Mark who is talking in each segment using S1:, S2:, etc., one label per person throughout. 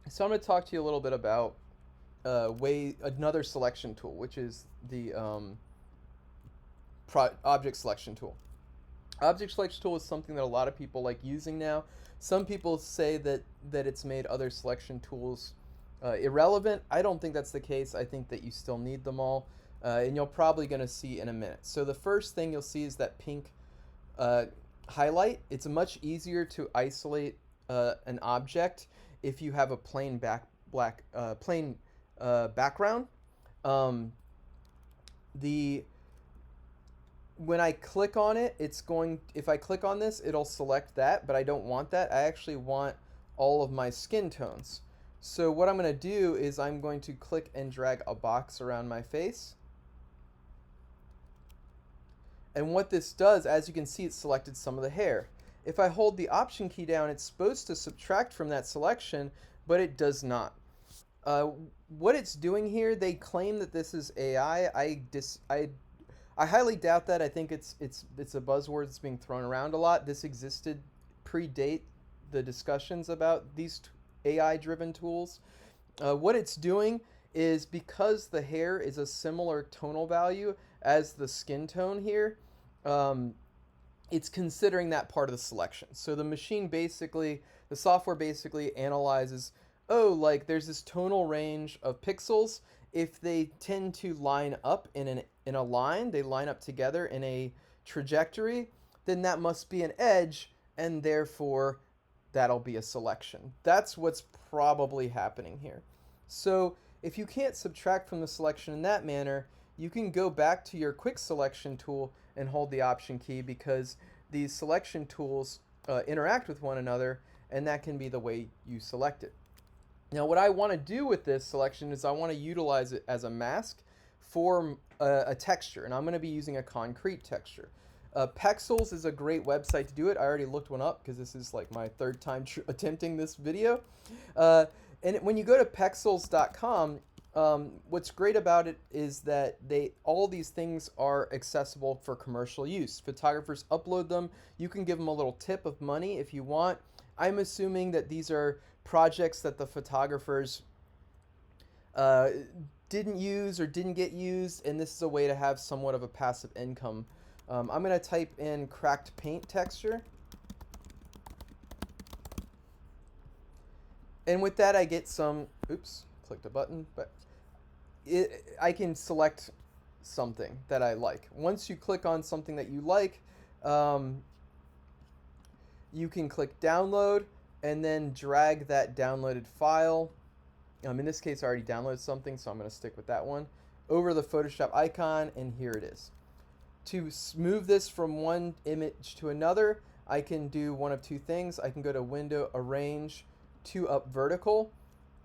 S1: So I'm going to talk to you a little bit about another selection tool, which is the object selection tool. Object selection tool is something that a lot of people like using now. Some people say that it's made other selection tools irrelevant. I don't think that's the case. I think that you still need them all, and you're probably going to see in a minute. So the first thing you'll see is that pink uh, highlight. It's much easier to isolate an object if you have a plain background. Um, the When I click on it, it's going. If I click on this, it'll select that, but I don't want that. I actually want all of my skin tones. So what I'm going to do is I'm going to click and drag a box around my face. And what this does, as you can see, it's selected some of the hair. If I hold the Option key down, it's supposed to subtract from that selection, but it does not. Uh, what it's doing here, they claim that this is AI. I highly doubt that. I think it's a buzzword that's being thrown around a lot. This existed predate the discussions about these AI-driven tools. What it's doing is, because the hair is a similar tonal value as the skin tone here, um, it's considering that part of the selection. So the software basically analyzes, oh, like there's this tonal range of pixels. If they tend to line up in a line, they line up together in a trajectory, then that must be an edge, and therefore that'll be a selection. That's what's probably happening here. So if you can't subtract from the selection in that manner, you can go back to your quick selection tool and hold the Option key, because these selection tools interact with one another, and that can be the way you select it. Now, what I want to do with this selection is I want to utilize it as a mask for a texture, and I'm going to be using a concrete texture. Pexels is a great website to do it. I already looked one up because this is like my third time attempting this video. Uh, when you go to pexels.com, what's great about it is that all these things are accessible for commercial use. Photographers upload them. You can give them a little tip of money if you want. I'm assuming that these are projects that the photographers uh, didn't use or didn't get used, and this is a way to have somewhat of a passive income. I'm going to type in cracked paint texture. And with that, I get some, oops, clicked a button, but I can select something that I like. Once you click on something that you like, um, you can click download and then drag that downloaded file. In this case, I already downloaded something, so I'm going to stick with that one, over the Photoshop icon, and here it is. To move this from one image to another, I can do one of two things. I can go to Window, Arrange, to Up Vertical,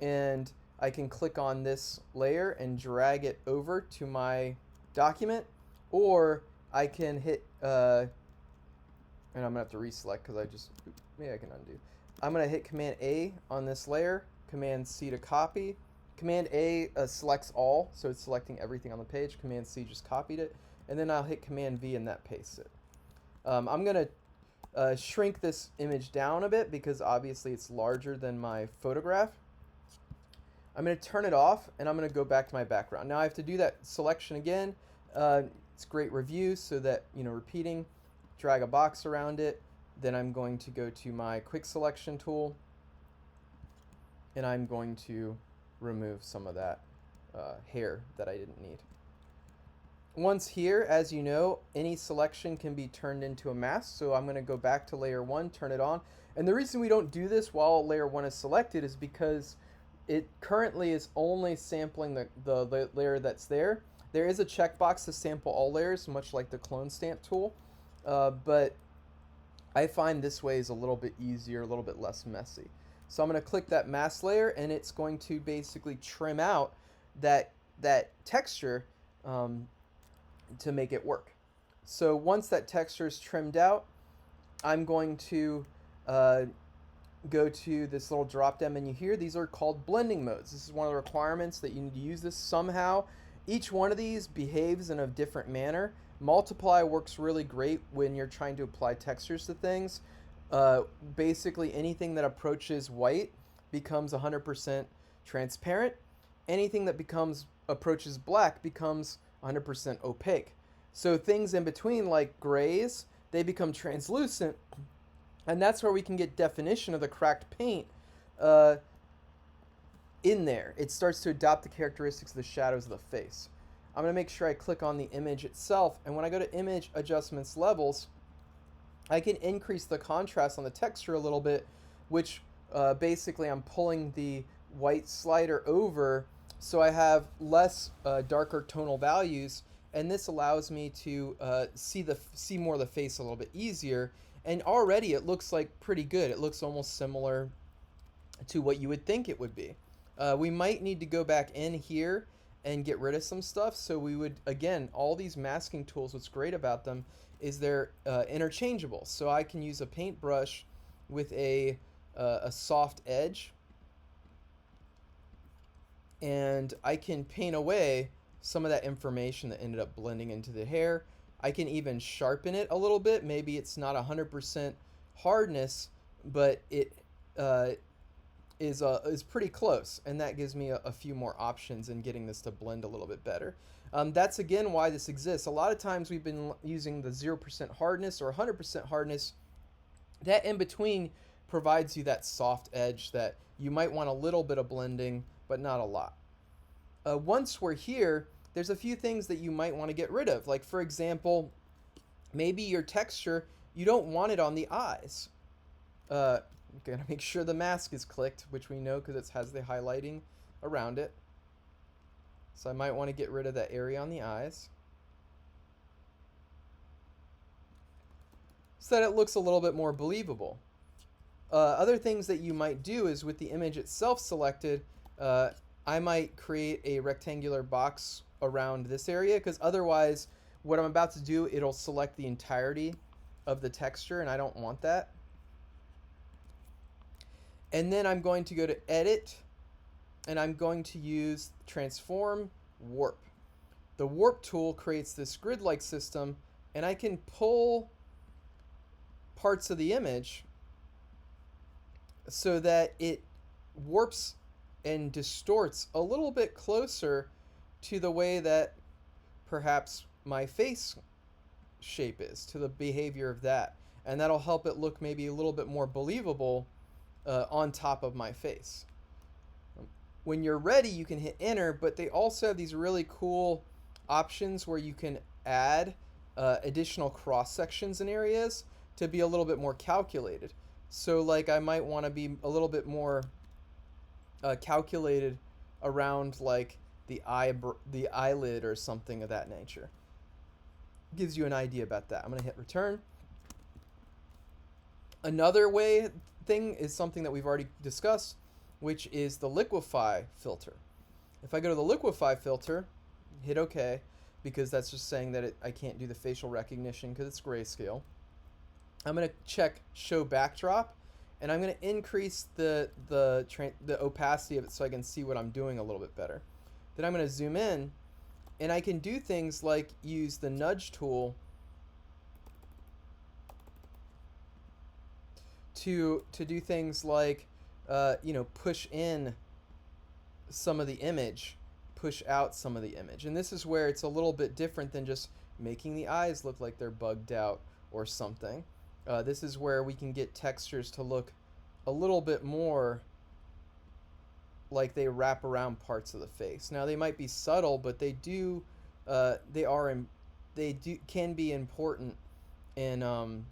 S1: and I can click on this layer and drag it over to my document, or I can hit, and I'm going to have to reselect because maybe I can undo. I'm going to hit Command A on this layer, Command C to copy. Command A selects all, so it's selecting everything on the page. Command C just copied it. And then I'll hit Command V and that pastes it. I'm going to shrink this image down a bit because obviously it's larger than my photograph. I'm going to turn it off, and I'm going to go back to my background. Now I have to do that selection again. It's great review, so that, repeating, drag a box around it. Then I'm going to go to my quick selection tool, and I'm going to remove some of that hair that I didn't need. Once here, as you know, any selection can be turned into a mask. So I'm going to go back to layer 1, turn it on. And the reason we don't do this while layer 1 is selected is because it currently is only sampling the layer that's there. There is a checkbox to sample all layers, much like the clone stamp tool. But I find this way is a little bit easier, a little bit less messy. So I'm going to click that mask layer, and it's going to basically trim out that texture to make it work. So once that texture is trimmed out, I'm going to go to this little drop down menu here. These are called blending modes. This is one of the requirements, that you need to use this somehow. Each one of these behaves in a different manner. Multiply works really great when you're trying to apply textures to things. Basically anything that approaches white becomes 100% transparent. Anything that approaches black becomes 100% opaque. So things in between, like grays, they become translucent, and that's where we can get definition of the cracked paint uh, in there. It starts to adopt the characteristics of the shadows of the face. I'm going to make sure I click on the image itself, and when I go to Image Adjustments Levels, I can increase the contrast on the texture a little bit, which basically I'm pulling the white slider over so I have less darker tonal values, and this allows me to see more of the face a little bit easier. And already it looks like pretty good. It looks almost similar to what you would think it would be. We might need to go back in here and get rid of some stuff. So we would, again, all these masking tools, what's great about them is they're interchangeable. So I can use a paintbrush with a soft edge, and I can paint away some of that information that ended up blending into the hair. I can even sharpen it a little bit. Maybe it's not 100% hardness, but it is pretty close, and that gives me a few more options in getting this to blend a little bit better. That's again why this exists. A lot of times we've been using the 0% hardness or 100% hardness. That in between provides you that soft edge that you might want a little bit of blending, but not a lot. Once we're here, there's a few things that you might want to get rid of. Like, for example, maybe your texture, you don't want it on the eyes. Gotta make sure the mask is clicked, which we know because it has the highlighting around it. So I might want to get rid of that area on the eyes, so that it looks a little bit more believable. Other things that you might do is with the image itself selected, I might create a rectangular box around this area, because otherwise what I'm about to do, it'll select the entirety of the texture, and I don't want that. And then I'm going to go to Edit, and I'm going to use Transform Warp. The Warp tool creates this grid-like system, and I can pull parts of the image so that it warps and distorts a little bit closer to the way that perhaps my face shape is, to the behavior of that. And that'll help it look maybe a little bit more believable on top of my face. When you're ready, you can hit enter, but they also have these really cool options where you can add additional cross sections in areas to be a little bit more calculated. So like I might want to be a little bit more calculated around like the eyelid or something of that nature. Gives you an idea about that. I'm going to hit return. Another thing is something that we've already discussed, which is the liquify filter. If I go to the liquify filter, hit OK, because that's just saying that I can't do the facial recognition because it's grayscale. I'm going to check show backdrop, and I'm going to increase the opacity of it so I can see what I'm doing a little bit better. Then I'm going to zoom in, and I can do things like use the nudge tool to do things like push in some of the image, push out some of the image. And this is where it's a little bit different than just making the eyes look like they're bugged out or something. This is where we can get textures to look a little bit more like they wrap around parts of the face. Now they might be subtle, but they can be important in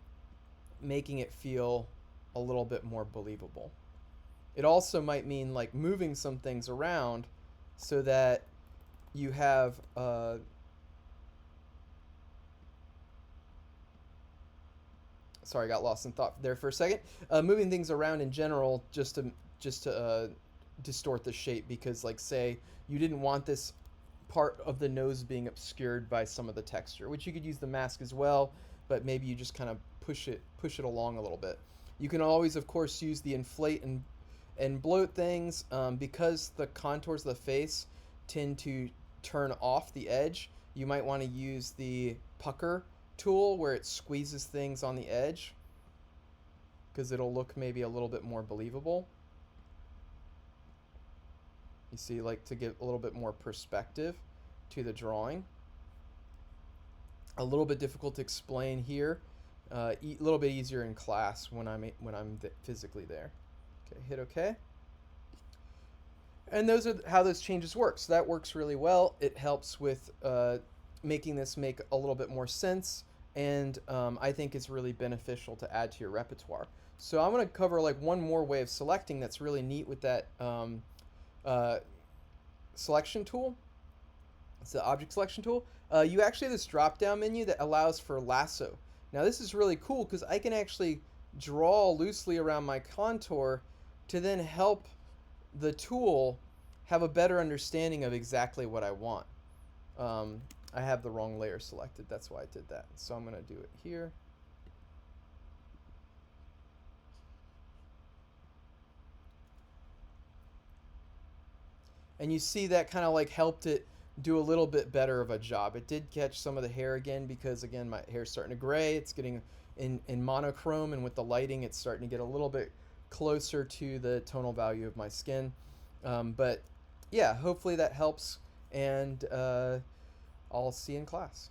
S1: making it feel a little bit more believable. It also might mean like moving some things around so that you have sorry, I got lost in thought there for a second. Moving things around in general just to distort the shape, because like say you didn't want this part of the nose being obscured by some of the texture, which you could use the mask as well, but maybe you just kind of push it along a little bit. You can always, of course, use the inflate and bloat things, because the contours of the face tend to turn off the edge. You might want to use the pucker tool where it squeezes things on the edge, because it'll look maybe a little bit more believable. You see, like, to give a little bit more perspective to the drawing. A little bit difficult to explain here. A little bit easier in class when I'm physically there. Okay, hit OK. And those are how those changes work. So that works really well. It helps with making this make a little bit more sense, and I think it's really beneficial to add to your repertoire. So I'm going to cover like one more way of selecting that's really neat with that uh, selection tool. It's the object selection tool. You actually have this drop down menu that allows for lasso. Now this is really cool because I can actually draw loosely around my contour to then help the tool have a better understanding of exactly what I want. I have the wrong layer selected, that's why I did that. So I'm going to do it here. And you see that kind of like helped it do a little bit better of a job. It did catch some of the hair again because, again, my hair's starting to gray. It's getting in monochrome, and with the lighting it's starting to get a little bit closer to the tonal value of my skin. But yeah, hopefully that helps, and I'll see you in class.